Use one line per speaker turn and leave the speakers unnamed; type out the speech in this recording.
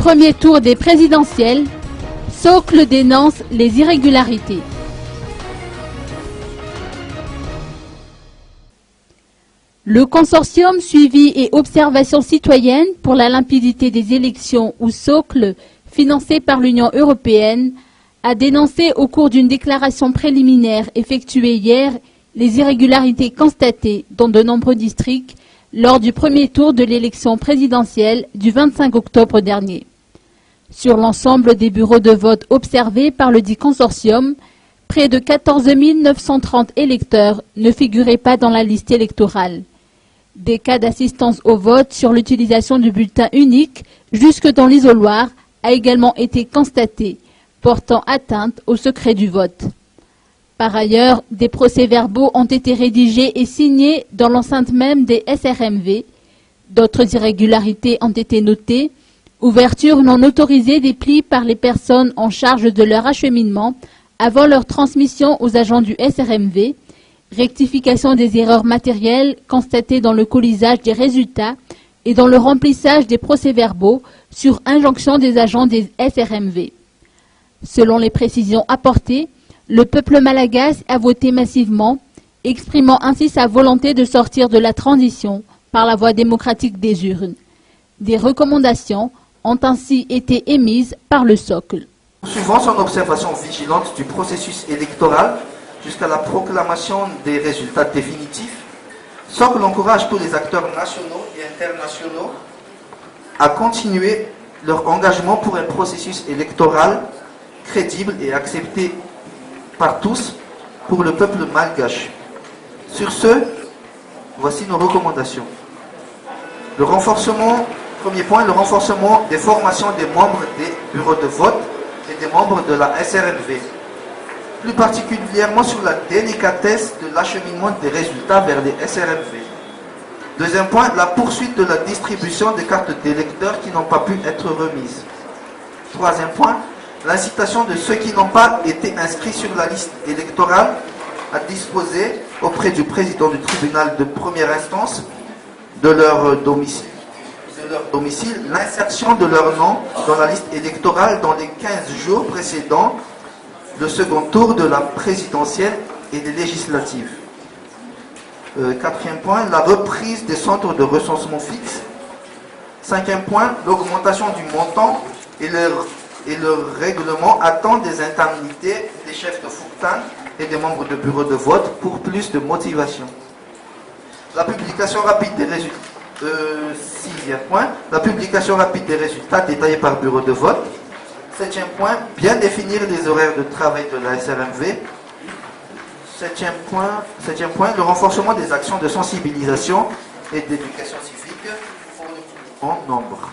Premier tour des présidentielles, Socle dénonce les irrégularités. Le consortium suivi et observation citoyenne pour la limpidité des élections ou Socle, financé par l'Union européenne, a dénoncé au cours d'une déclaration préliminaire effectuée hier les irrégularités constatées dans de nombreux districts lors du premier tour de l'élection présidentielle du 25 octobre dernier. Sur l'ensemble des bureaux de vote observés par le dit consortium, près de 14 930 électeurs ne figuraient pas dans la liste électorale. Des cas d'assistance au vote sur l'utilisation du bulletin unique jusque dans l'isoloir a également été constaté, portant atteinte au secret du vote. Par ailleurs, des procès-verbaux ont été rédigés et signés dans l'enceinte même des SRMV. D'autres irrégularités ont été notées. Ouverture non autorisée des plis par les personnes en charge de leur acheminement avant leur transmission aux agents du SRMV. Rectification des erreurs matérielles constatées dans le colisage des résultats et dans le remplissage des procès-verbaux sur injonction des agents des SRMV. Selon les précisions apportées, le peuple malagasy a voté massivement, exprimant ainsi sa volonté de sortir de la transition par la voie démocratique des urnes. Des recommandations ont ainsi été émises par le Socle.
Suivant son observation vigilante du processus électoral jusqu'à la proclamation des résultats définitifs, Socle encourage tous les acteurs nationaux et internationaux à continuer leur engagement pour un processus électoral crédible et accepté par tous pour le peuple malgache. Sur ce, voici nos recommandations. Premier point, le renforcement des formations des membres des bureaux de vote et des membres de la SRMV. Plus particulièrement sur la délicatesse de l'acheminement des résultats vers les SRMV. Deuxième point, la poursuite de la distribution des cartes d'électeurs qui n'ont pas pu être remises. Troisième point, l'incitation de ceux qui n'ont pas été inscrits sur la liste électorale à disposer auprès du président du tribunal de première instance de leur domicile, l'insertion de leur nom dans la liste électorale dans les 15 jours précédant le second tour de la présidentielle et des législatives. Quatrième point, la reprise des centres de recensement fixe. Cinquième point, l'augmentation du montant et le règlement attend des indemnités des chefs de Fouctan et des membres de bureau de vote pour plus de motivation. La publication rapide des résultats. Sixième point, la publication rapide des résultats détaillés par bureau de vote. Septième point, bien définir les horaires de travail de la SRMV. Septième point, le renforcement des actions de sensibilisation et d'éducation civique en nombre.